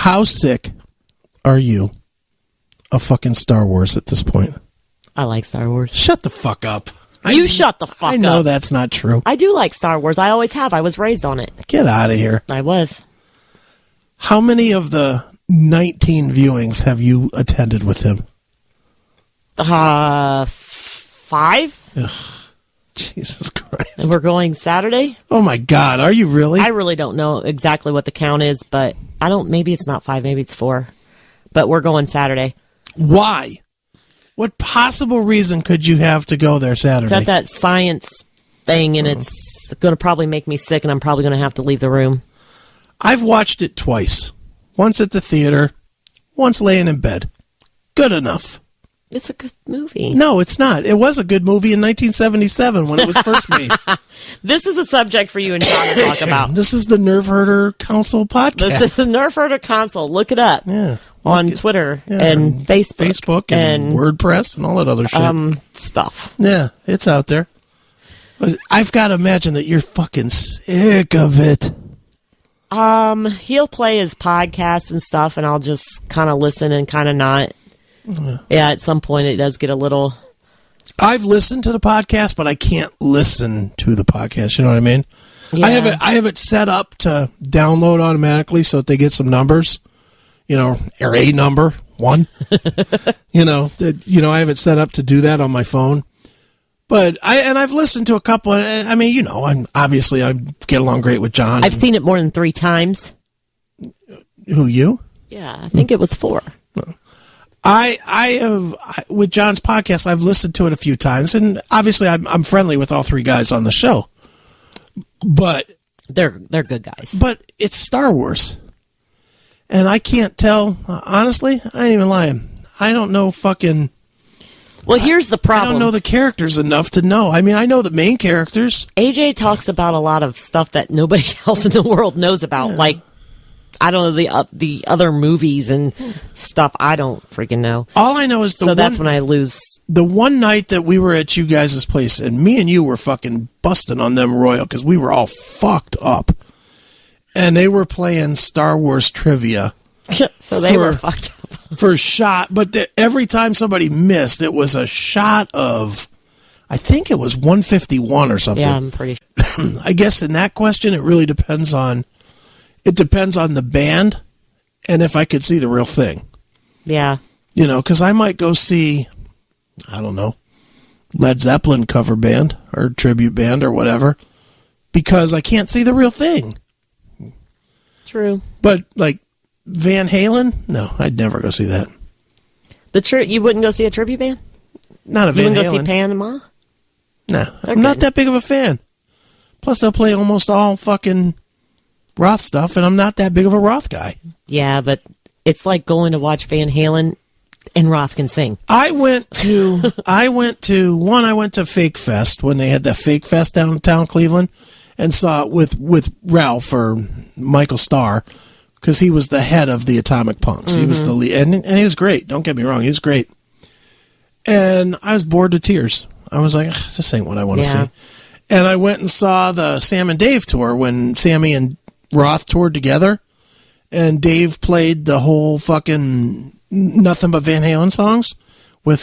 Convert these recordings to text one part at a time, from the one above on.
How sick are you of fucking Star Wars at this point? I like Star Wars. Shut the fuck up. Shut the fuck up. I know that's not true. I do like Star Wars. I always have. I was raised on it. Get out of here. I was. How many of the 19 viewings have you attended with him? 5. Ugh, Jesus Christ. And we're going Saturday? Oh my God, are you really? I really don't know exactly what the count is, but maybe it's not 5, maybe it's 4. But we're going Saturday. Why? What possible reason could you have to go there Saturday? It's at that science thing, and it's going to probably make me sick, and I'm probably going to have to leave the room. I've watched it twice. Once at the theater, once laying in bed. Good enough. It's a good movie. No, it's not. It was a good movie in 1977 when it was first made. This is a subject for you and John to talk about. This is the Nerve Herder Council podcast. This is the Nerve Herder Council. Look it up. Yeah. On Twitter and Facebook. Facebook and WordPress and all that other shit. Stuff. Yeah, it's out there. But I've got to imagine that you're fucking sick of it. He'll play his podcasts and stuff, and I'll just kind of listen and kind of not. Yeah, at some point it does get a little... I've listened to the podcast, but I can't listen to the podcast. You know what I mean? Yeah. I have it set up to download automatically so that they get some numbers. You know, or a number, 1. I have it set up to do that on my phone. But I've listened to a couple. I mean, I get along great with John. I've seen it more than 3 times. Who, you? Yeah, I think it was 4. I have, with John's podcast, I've listened to it a few times, and obviously I'm friendly with all 3 guys on the show. But they're good guys. But it's Star Wars. And I can't tell, honestly, I ain't even lying. I don't know fucking... Well, here's the problem. I don't know the characters enough to know. I mean, I know the main characters. AJ talks about a lot of stuff that nobody else in the world knows about. Yeah. Like, I don't know, the other movies and stuff I don't freaking know. All I know is that's when I lose. The one night that we were at you guys' place, and me and you were fucking busting on them royal, because we were all fucked up. And they were playing Star Wars trivia. So they were fucked up. For a shot. But every time somebody missed, it was a shot of, I think it was 151 or something. Yeah, I'm pretty sure. I guess in that question, it really depends on the band and if I could see the real thing. Yeah. Because I might go see, I don't know, Led Zeppelin cover band or tribute band or whatever, because I can't see the real thing. True. But, like, Van Halen? No, I'd never go see that. You wouldn't go see a tribute band? Not a Van Halen. You wouldn't go see Panama? No, I'm not that big of a fan. Plus, they'll play almost all fucking Roth stuff, and I'm not that big of a Roth guy. Yeah, but it's like going to watch Van Halen and Roth can sing. I went to Fake Fest when they had that Fake Fest downtown Cleveland, and saw it with Ralph or Michael Starr, because he was the head of the Atomic Punks. Mm-hmm. He was the lead, and he was great. Don't get me wrong, he was great. And I was bored to tears. I was like, this ain't what I want to see. And I went and saw the Sam and Dave tour when Sammy and Roth toured together, and Dave played the whole fucking nothing but Van Halen songs with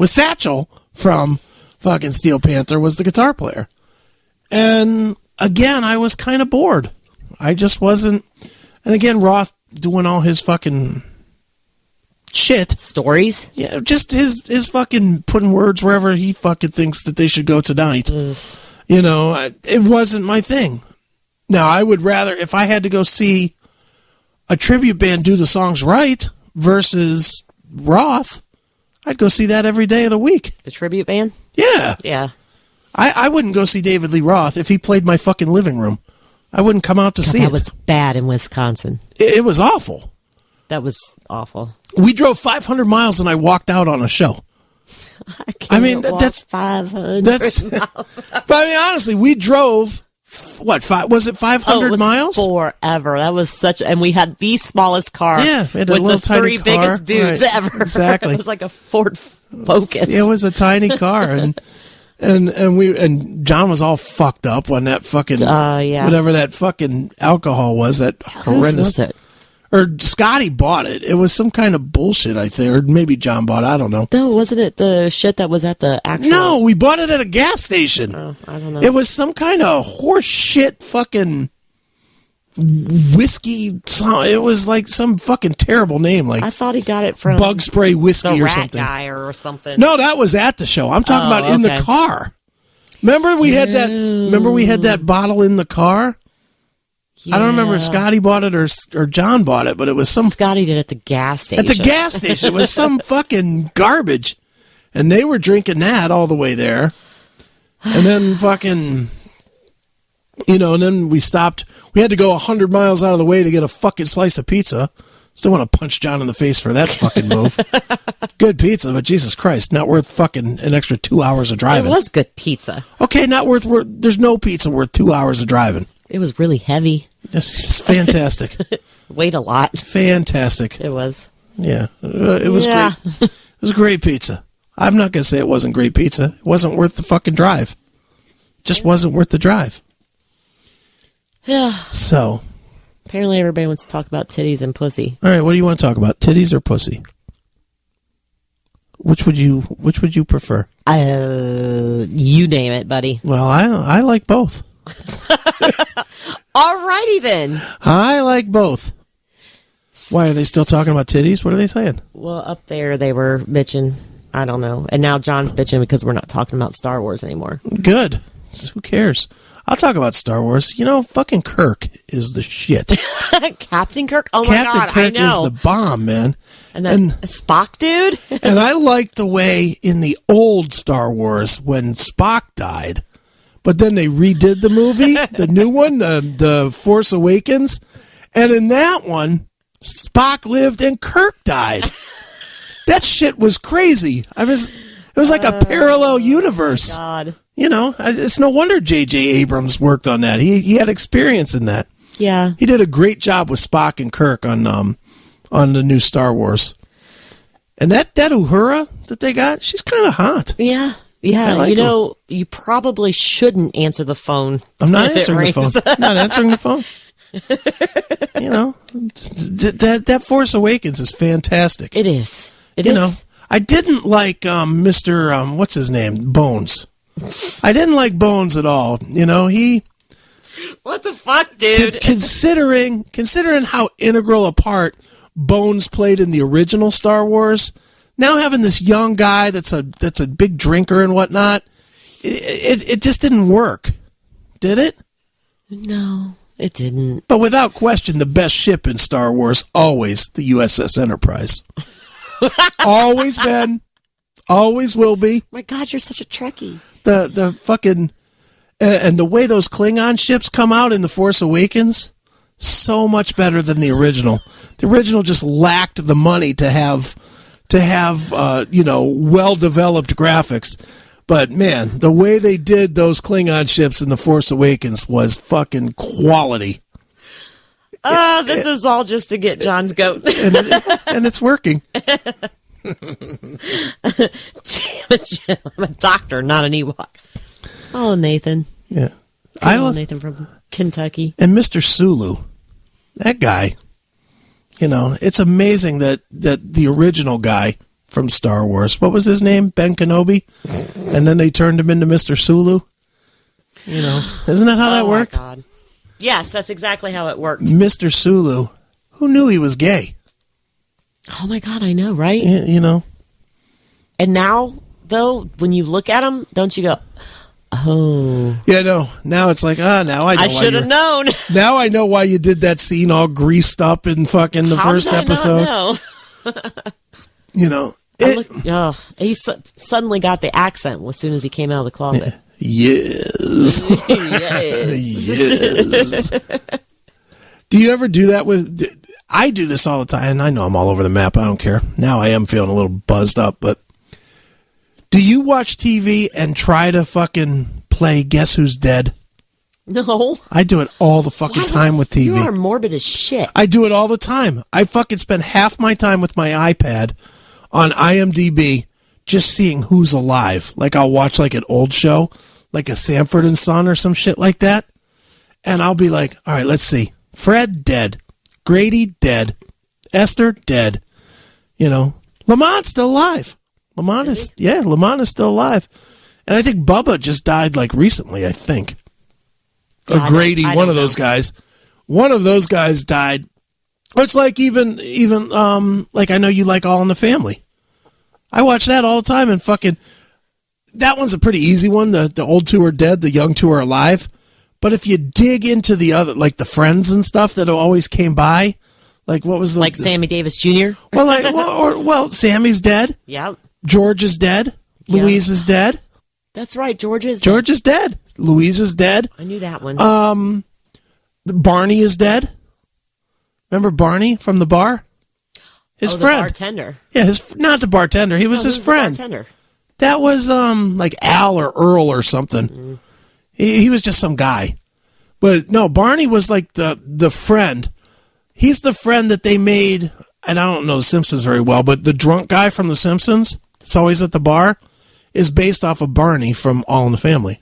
Satchel from fucking Steel Panther was the guitar player. And again, I was kind of bored. I just wasn't. And again, Roth doing all his fucking shit. Stories? Yeah, just his fucking putting words wherever he fucking thinks that they should go tonight. It wasn't my thing. Now, I would rather, if I had to go see a tribute band do the songs right versus Roth, I'd go see that every day of the week. The tribute band? Yeah. Yeah. I wouldn't go see David Lee Roth if he played my fucking living room. I wouldn't come out to see it. That was bad in Wisconsin. It was awful. That was awful. We drove 500 miles and I walked out on a show. I mean, that's 500 miles. But I mean, honestly, we drove, was it 500 miles? Forever. That was and we had the smallest car. Yeah, with the 3 biggest dudes ever. Exactly. It was like a Ford Focus. It was a tiny car, and John was all fucked up on that fucking whatever that fucking alcohol was, that horrendous. Was it? Or Scotty bought it. It was some kind of bullshit, I think. Or maybe John bought it. I don't know. No, wasn't it the shit that was at the actual... No, we bought it at a gas station. Oh, I don't know. It was some kind of horse shit fucking whiskey. It was like some fucking terrible name. Like I thought he got it from... Bug spray whiskey the or rat something. guy or something. No, that was at the show. I'm talking about in the car. Remember we had that. Remember we had that bottle in the car. Yeah. I don't remember if Scotty bought it or John bought it, but it was some... Scotty did it at the gas station. At the gas station. It was some fucking garbage. And they were drinking that all the way there. And then fucking... and then we stopped. We had to go 100 miles out of the way to get a fucking slice of pizza. Still want to punch John in the face for that fucking move. Good pizza, but Jesus Christ, not worth fucking an extra 2 hours of driving. It was good pizza. Okay, not worth... There's no pizza worth 2 hours of driving. It was really heavy. It's fantastic. Weighed a lot. Fantastic. It was. Yeah. It was great. It was great pizza. I'm not going to say it wasn't great pizza. It wasn't worth the fucking drive. Just wasn't worth the drive. Yeah. So. Apparently everybody wants to talk about titties and pussy. All right, what do you want to talk about? Titties or pussy? Which would you prefer? You name it, buddy. Well, I like both. Alrighty then. I like both. Why are they still talking about titties? What are they saying? Well, up there they were bitching. I don't know. And now John's bitching because we're not talking about Star Wars anymore. Good. Who cares? I'll talk about Star Wars. Fucking Kirk is the shit. Captain Kirk? Oh Captain my God, Kirk I know. is the bomb, man. And Spock, dude? And I like the way in the old Star Wars when Spock died, but then they redid the movie, the new one, the Force Awakens, and in that one, Spock lived and Kirk died. That shit was crazy. It was like a parallel universe. God. It's no wonder J.J. Abrams worked on that. He had experience in that. Yeah. He did a great job with Spock and Kirk on the new Star Wars. And that Uhura that they got, she's kind of hot. Yeah. Yeah. Like you probably shouldn't answer the phone. I'm not answering the phone. I'm not answering the phone. That Force Awakens is fantastic. It is. It is. I didn't like Mr. What's his name? Bones. I didn't like Bones at all. He... What the fuck, dude? Considering how integral a part Bones played in the original Star Wars, now having this young guy that's a big drinker and whatnot, it just didn't work. Did it? No, it didn't. But without question, the best ship in Star Wars, always the USS Enterprise. Always been. Always will be. My God, you're such a Trekkie. The fucking... and the way those Klingon ships come out in The Force Awakens, so much better than the original. The original just lacked the money to have well-developed graphics. But, man, the way they did those Klingon ships in The Force Awakens was fucking quality. This is all just to get John's goat. and it's working. Damn it, Jim. I'm a doctor, not an Ewok. Oh, Nathan. Yeah. I love Nathan from Kentucky. And Mr. Sulu, that guy, it's amazing that the original guy from Star Wars, what was his name? Ben Kenobi? And then they turned him into Mr. Sulu? Isn't that how that worked? Oh, my God. Yes, that's exactly how it worked. Mr. Sulu, who knew he was gay? Oh, my God, I know, right? And now, though, when you look at him, don't you go... Oh. Yeah, no. Now it's like, now I know. I should have known. Now I know why you did that scene all greased up in fucking the first episode. He suddenly got the accent as soon as he came out of the closet. Yes. Yes. Do you ever do that with... I do this all the time, and I know I'm all over the map. I don't care. Now I am feeling a little buzzed up, but... Do you watch TV and try to fucking play Guess Who's Dead? No. I do it all the fucking time with TV. You are morbid as shit. I do it all the time. I fucking spend half my time with my iPad on IMDb just seeing who's alive. Like I'll watch like an old show, like a Sanford and Son or some shit like that. And I'll be like, all right, let's see. Fred, dead. Grady, dead. Esther, dead. You know, Lamont's still alive. Lamont is still alive. And I think Bubba just died like recently, I think. Or Grady, one of those guys. One of those guys died. It's like even like I know you like All in the Family. I watch that all the time and fucking that one's a pretty easy one. The old two are dead, the young two are alive. But if you dig into the other, like the friends and stuff that always came by, like what was like Sammy Davis Jr. Well, Sammy's dead. Yeah. George is dead. Yeah. Louise is dead. That's right. George is dead. Louise is dead. I knew that one. Barney is dead. Remember Barney from the bar? His friend. The bartender. Yeah, not the bartender. He was his friend. The bartender. That was like Al or Earl or something. Mm-hmm. He was just some guy. But no, Barney was like the friend. He's the friend that they made, and I don't know The Simpsons very well, but the drunk guy from The Simpsons that's always at the bar is based off of Barney from All in the Family.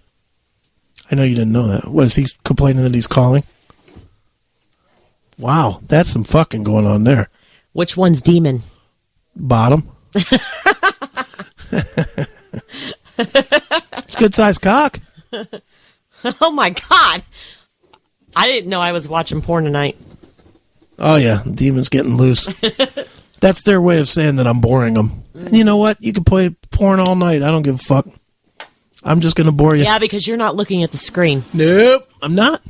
I know you didn't know that. What, is he complaining that he's calling? Wow, that's some fucking going on there. Which one's Demon? Bottom. Good sized cock. Oh my God. I didn't know I was watching porn tonight. Oh yeah, Demon's getting loose. That's their way of saying that I'm boring them. And you know what? You can play porn all night. I don't give a fuck. I'm just going to bore you. Yeah, because you're not looking at the screen. Nope, I'm not.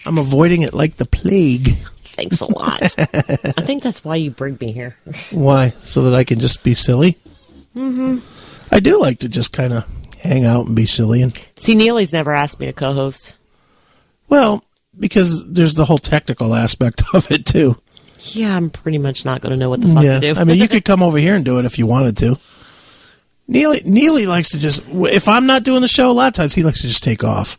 I'm avoiding it like the plague. Thanks a lot. I think that's why you bring me here. Why? So that I can just be silly? Mm-hmm. I do like to just kind of hang out and be silly. And see, Neely's never asked me to co-host. Well, because there's the whole technical aspect of it, too. Yeah, I'm pretty much not going to know what the fuck to do. I mean, you could come over here and do it if you wanted to. Neely likes to just, if I'm not doing the show, a lot of times he likes to just take off.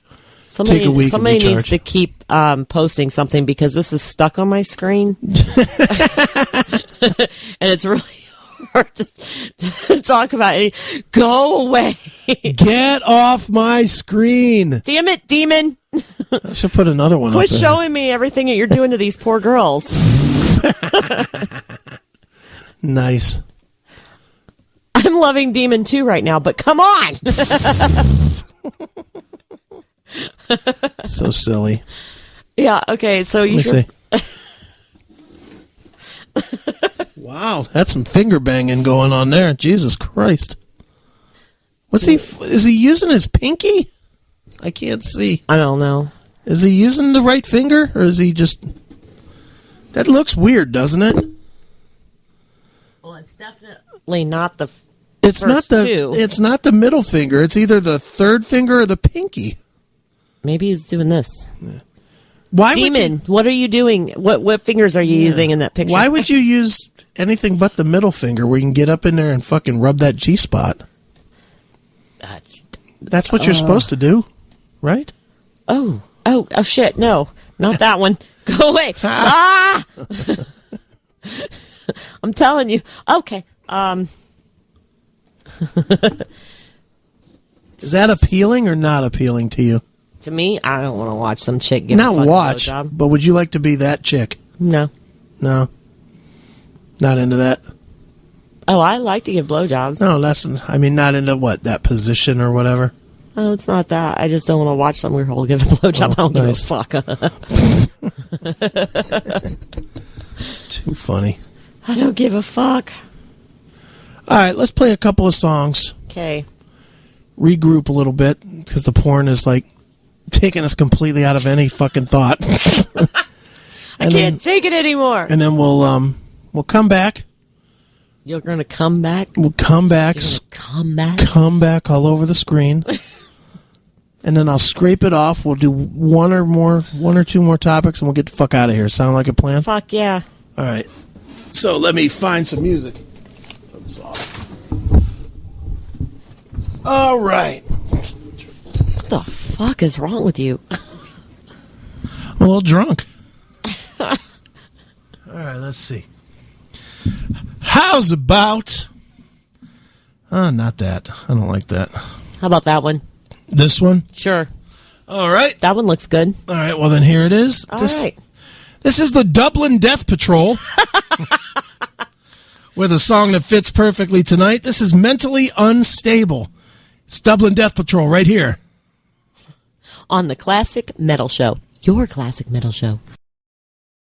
Take a week. Somebody needs to keep posting something because this is stuck on my screen. And it's really hard to talk about it. Go away. Get off my screen. Damn it, Demon. I should put another one Quit up there. showing me everything that you're doing to these poor girls. Nice. I'm loving Demon 2 right now, but come on. So silly. Yeah, okay, so you see. Wow, that's some finger banging going on there. Jesus Christ. What's he? Is he using his pinky? I can't see. I don't know. Is he using the right finger, or is he just? That looks weird, doesn't it? Well, it's definitely not the. It's not the. It's not the middle finger. It's either the third finger or the pinky. Maybe he's doing this. Yeah. Why, Demon? What are you doing? What fingers are you using in that picture? Why would you use anything but the middle finger, where you can get up in there and fucking rub that G spot? That's what you're supposed to do, right? Oh shit! No, not that one. Go away! Ah! I'm telling you. Okay. Is that appealing or not appealing to you? To me, I don't want to watch some chick get not watch, but would you like to be that chick? No. Not into that. Oh, I like to give blowjobs. No, not into what, that position or whatever. Oh, it's not that. I just don't want to watch some weird hole give a blowjob. I don't give a fuck. Too funny. I don't give a fuck. All right, let's play a couple of songs. Okay. Regroup a little bit, because the porn is like taking us completely out of any fucking thought. I can't take it anymore. And then we'll come back. You're gonna come back? We'll come back. You're gonna come back? Come back all over the screen. And then I'll scrape it off. We'll do one or two more topics, and we'll get the fuck out of here. Sound like a plan? Fuck yeah. All right. So let me find some music. Turn this off. All right. What the fuck is wrong with you? I'm a little drunk. All right, let's see. How's about... not that. I don't like that. How about that one? This one? Sure. All right. That one looks good. All right, well then here it is. All right. This is the Dublin Death Patrol with a song that fits perfectly tonight. This is Mentally Unstable. It's Dublin Death Patrol right here. On the Classic Metal Show. Your Classic Metal Show.